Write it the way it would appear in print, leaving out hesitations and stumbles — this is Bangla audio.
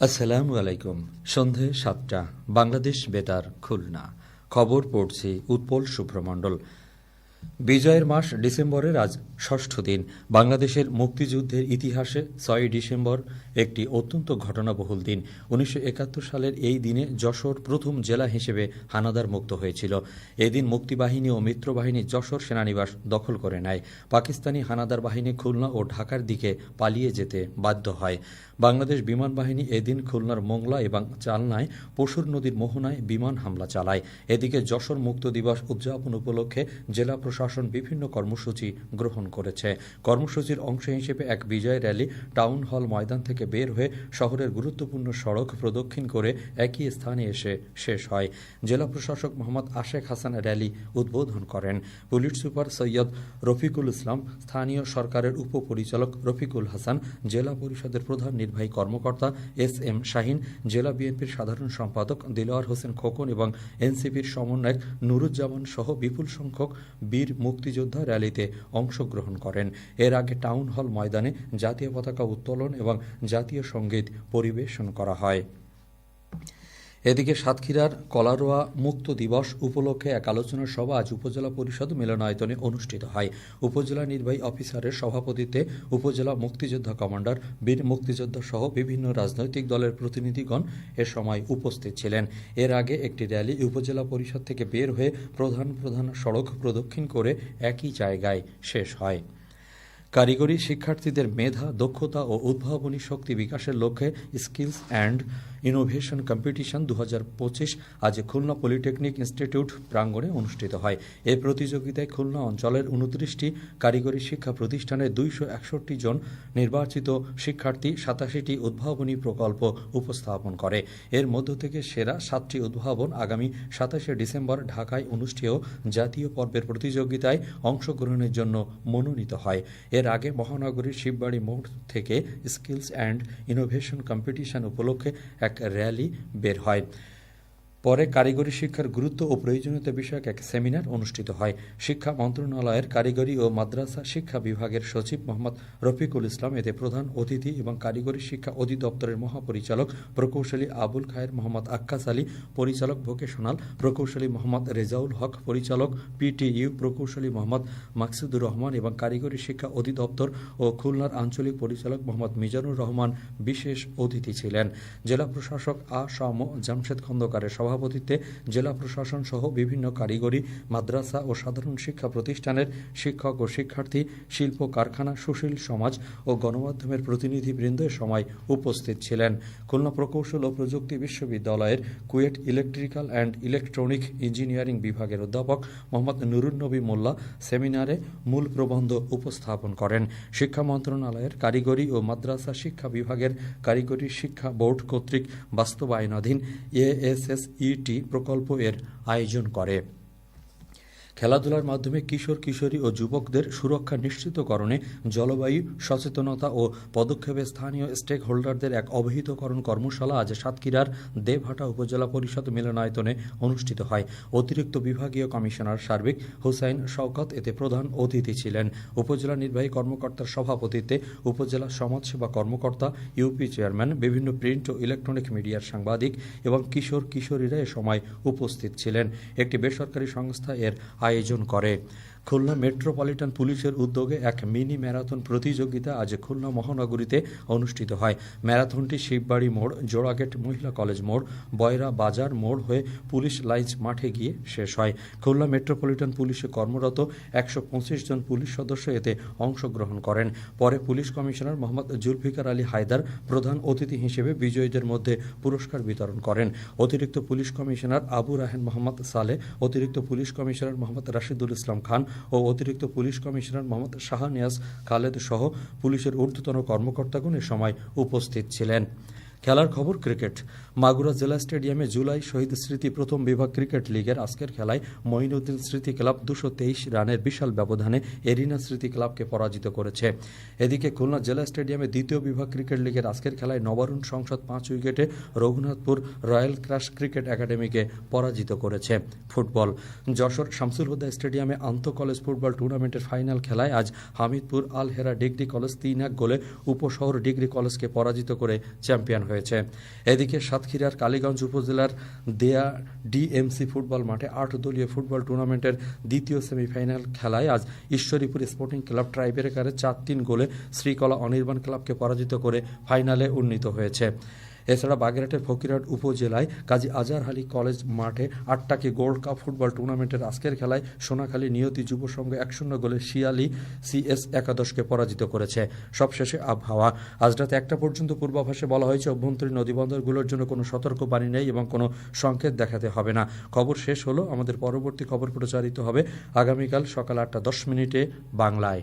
আসসালামু আলাইকুম। সন্ধে ৭টা, বাংলাদেশ বেতার, খুলনা। খবর পড়ছি উৎপল শুভ্রমণ্ডল। বিজয়ের মাস ডিসেম্বরের আজ ষষ্ঠ দিন। বাংলাদেশের মুক্তিযুদ্ধের ইতিহাসে ৬ ডিসেম্বর একটি অত্যন্ত ঘটনাবহুল দিন। ১৯৭১ সালের এই দিনে যশোর প্রথম জেলা হিসেবে হানাদার মুক্ত হয়েছিল। এদিন মুক্তিবাহিনী ও মিত্রবাহিনী যশোর সেনানিবাস দখল করে নেয়। পাকিস্তানি হানাদার বাহিনী খুলনা ও ঢাকার দিকে পালিয়ে যেতে বাধ্য হয়। বাংলাদেশ বিমান বাহিনী এদিন খুলনার মোংলা এবং চালনায় পশুর নদীর মোহনায় বিমান হামলা চালায়। এদিকে যশোর মুক্ত দিবস উদযাপন উপলক্ষে জেলা প্রশাসন বিভিন্ন কর্মসূচি গ্রহণ করেছে। কর্মসূচির অংশ হিসেবে এক বিজয় র্যালি টাউন হল ময়দান থেকে বের হয়ে শহরের গুরুত্বপূর্ণ সড়ক প্রদক্ষিণ করে একই স্থানে এসে শেষ হয়। জেলা প্রশাসক মোহাম্মদ আশেক হাসান র্যালি উদ্বোধন করেন। পুলিশ সুপার সৈয়দ রফিকুল ইসলাম, স্থানীয় সরকারের উপপরিচালক রফিকুল হাসান, জেলা পরিষদের প্রধান নির্বাহী কর্মকর্তা এস.এম. শাহিন, জেলা বিএনপির সাধারণ সম্পাদক দিলওয়ার হোসেন খোকন এবং এনসিপির সমন্বয়ক নুরুজ্জামান সহ বিপুল সংখ্যক বীর মুক্তিযোদ্ধা র্যালিতে অংশগ্রহণ করেন। এর আগে টাউন হল ময়দানে জাতীয় পতাকা উত্তোলন এবং জাতীয় সঙ্গীত পরিবেশন করা হয়। এদিকে সাতক্ষীরার কলারোয়া মুক্ত দিবস উপলক্ষে এক আলোচনা সভা আজ উপজেলা পরিষদ মিলনায়তনে অনুষ্ঠিত হয়। উপজেলা নির্বাহী অফিসারের সভাপতিত্বে উপজেলা মুক্তিযোদ্ধা কমান্ডার, বীর মুক্তিযোদ্ধা সহ বিভিন্ন রাজনৈতিক দলের প্রতিনিধিগণ এ সময় উপস্থিত ছিলেন। এর আগে একটি র্যালি উপজেলা পরিষদ থেকে বের হয়ে প্রধান প্রধান সড়ক প্রদক্ষিণ করে একই জায়গায় শেষ হয়। কারিগরি শিক্ষার্থীদের মেধা, দক্ষতা ও উদ্ভাবনী শক্তি বিকাশের লক্ষ্যে স্কিলস অ্যান্ড ইনোভেশন কম্পিটিশন ২০২৫ আজ খুলনা পলিটেকনিক ইনস্টিটিউট প্রাঙ্গণে অনুষ্ঠিত হয়। এই প্রতিযোগিতায় খুলনা অঞ্চলের ২৯টি কারিগরি শিক্ষা প্রতিষ্ঠানের ২৬১ জন নির্বাচিত শিক্ষার্থী ৮৭টি উদ্ভাবনী প্রকল্প উপস্থাপন করে। এর মধ্য থেকে সেরা ৭টি উদ্ভাবন আগামী ২৭শে ডিসেম্বর ঢাকায় অনুষ্ঠেয় জাতীয় পর্বের প্রতিযোগিতায় অংশগ্রহণের জন্য মনোনীত হয়। এর আগে মহানগরীর শিববাড়ি মোড় থেকে স্কিলস অ্যান্ড ইনোভেশন কম্পিটিশন উপলক্ষে এক র্যালি বের হয়। পরে কারিগরি শিক্ষার গুরুত্ব ও প্রয়োজনীয়তা বিষয়ক এক সেমিনার অনুষ্ঠিত হয়। শিক্ষা মন্ত্রণালয়ের কারিগরি ও মাদ্রাসা শিক্ষা বিভাগের সচিব মোহাম্মদ রফিকুল ইসলাম এতে প্রধান অতিথি এবং কারিগরি শিক্ষা অধিদপ্তরের মহাপরিচালক প্রকৌশলী আবুল খায়ের মোহাম্মদ আক্কাস আলী, পরিচালক ভোকেশনাল প্রকৌশলী মোহাম্মদ রেজাউল হক, পরিচালক পিটিইউ প্রকৌশলী মোহাম্মদ মাকসুদুর রহমান এবং কারিগরি শিক্ষা অধিদপ্তর ও খুলনার আঞ্চলিক পরিচালক মোহাম্মদ মিজানুর রহমান বিশেষ অতিথি ছিলেন। জেলা প্রশাসক আ.স.ম. জামশেদ খন্দকারের সভাপতিত্বে জেলা প্রশাসন সহ বিভিন্ন কারিগরি, মাদ্রাসা ও সাধারণ শিক্ষা প্রতিষ্ঠানের শিক্ষক ও শিক্ষার্থী, শিল্প কারখানা, সুশীল সমাজ ও গণমাধ্যমের প্রতিনিধিবৃন্দ এ সময় উপস্থিত ছিলেন। খুলনা প্রকৌশল ও প্রযুক্তি বিশ্ববিদ্যালয়ের KUET electrical and electronic engineering বিভাগের অধ্যাপক মোহাম্মদ নুরুন্নবী মোল্লা সেমিনারে মূল প্রবন্ধ উপস্থাপন করেন। শিক্ষা মন্ত্রণালয়ের কারিগরি ও মাদ্রাসা শিক্ষা বিভাগের কারিগরি শিক্ষা বোর্ড কর্তৃক বাস্তবায়নাধীন এএসএসইটি প্রকল্প এর আয়োজন করে। খেলাধুলার মাধ্যমে কিশোর কিশোরী ও যুবকদের সুরক্ষা নিশ্চিতকরণে জলবায়ু সচেতনতা ও পদক্ষেপে স্থানীয় স্টেক হোল্ডারদের এক অবহিতকরণ কর্মশালা আজ সাতক্ষীরার দেবহাটা উপজেলা পরিষদ মিলনায়তনে অনুষ্ঠিত হয়। অতিরিক্ত বিভাগীয় কমিশনার সার্বিক হুসাইন শওকত এতে প্রধান অতিথি ছিলেন। উপজেলা নির্বাহী কর্মকর্তার সভাপতিত্বে উপজেলা সমাজসেবা কর্মকর্তা, ইউপি চেয়ারম্যান, বিভিন্ন প্রিন্ট ও ইলেকট্রনিক মিডিয়ার সাংবাদিক এবং কিশোর কিশোরীরা এ সময় উপস্থিত ছিলেন। একটি বেসরকারি সংস্থা এর আয়োজন করে। খুলনা মেট্রোপলিটন পুলিশের উদ্যোগে এক মিনি ম্যারাথন প্রতিযোগিতা আজ খুলনা মহানগরীতে অনুষ্ঠিত হয়। ম্যারাথনটি শিববাড়ি মোড়, জোড়াগেট মহিলা কলেজ মোড়, বয়রা বাজার মোড় হয়ে পুলিশ লাইন্স মাঠে গিয়ে শেষ হয়। খুলনা মেট্রোপলিটন পুলিশে কর্মরত ১২৫ জন পুলিশ সদস্য এতে অংশগ্রহণ করেন। পরে পুলিশ কমিশনার মোহাম্মদ জুলফিকার আলী হায়দার প্রধান অতিথি হিসেবে বিজয়ীদের মধ্যে পুরস্কার বিতরণ করেন। অতিরিক্ত পুলিশ কমিশনার আবু রাহেন মোহাম্মদ সালেহ, অতিরিক্ত পুলিশ কমিশনার মোহাম্মদ রাশিদুল ইসলাম খান ও অতিরিক্ত পুলিশ কমিশনার মোহাম্মদ শাহনিয়াজ খালেদ সহ পুলিশের ঊর্ধ্বতন কর্মকর্তাগণ এ সময় উপস্থিত ছিলেন। খেলার খবর ক্রিকেট। মাগুরা জেলা স্টেডিয়ামে জুলাই শহীদ স্মৃতি প্রথম বিভাগ ক্রিকেট লিগের আজকের খেলায় মঈনুদ্দিন স্মৃতি ক্লাব ২২৩ রানের বিশাল ব্যবধানে এরিনা স্মৃতি ক্লাবকে পরাজিত করেছে। এদিকে খুলনা জেলা স্টেডিয়ামে দ্বিতীয় বিভাগ ক্রিকেট লিগের আজকের খেলায় নবারুণ সংসদ ৫ উইকেটে রঘুনাথপুর রয়্যাল ক্রাশ ক্রিকেট একাডেমিকে পরাজিত করেছে। ফুটবল। যশোর শামসুল হুদা স্টেডিয়ামে আন্তঃ কলেজ ফুটবল টুর্নামেন্টের ফাইনাল খেলায় আজ হামিদপুর আল হেরা ডিগ্রি কলেজ ৩-১ গোলে উপশহর ডিগ্রি কলেজকে পরাজিত করে চ্যাম্পিয়ন হয়েছে। এদিকে সাতক্ষীরার কালীগঞ্জ উপজেলার দেয়া ডিএমসি ফুটবল মাঠে 8 দলীয় ফুটবল টুর্নামেন্টের দ্বিতীয় সেমিফাইনাল খেলায় আজ ঈশ্বরীপুর স্পোর্টিং ক্লাব টাইব্রেকারে 4-3 গোলে শ্রীকলা অনির্বাণ ক্লাবকে পরাজিত করে ফাইনালে উন্নীত হয়েছে। এছাড়া বাগেরহাটের ফকিরহাট উপজেলায় কাজী আজহার আলী কলেজ মাঠে 8 টাকি গোল্ড কাপ ফুটবল টুর্নামেন্টের আজকের খেলায় সোনাখালী নিয়তি যুব সংঘ 1-0 গোলে শিয়ালী সিএস একাদশকে পরাজিত করেছে। সবশেষে আবহাওয়া। আজ রাত 1টা পর্যন্ত পূর্বাভাসে বলা হয়েছে অভ্যন্তরীণ নদীবন্দরগুলোর জন্য কোনো সতর্কবাণী নেই এবং কোনো সংকেত দেখাতে হবে না। খবর শেষ হলো। আমাদের পরবর্তী খবর প্রচারিত হবে আগামীকাল সকাল 8টা 10 মিনিটে বাংলায়।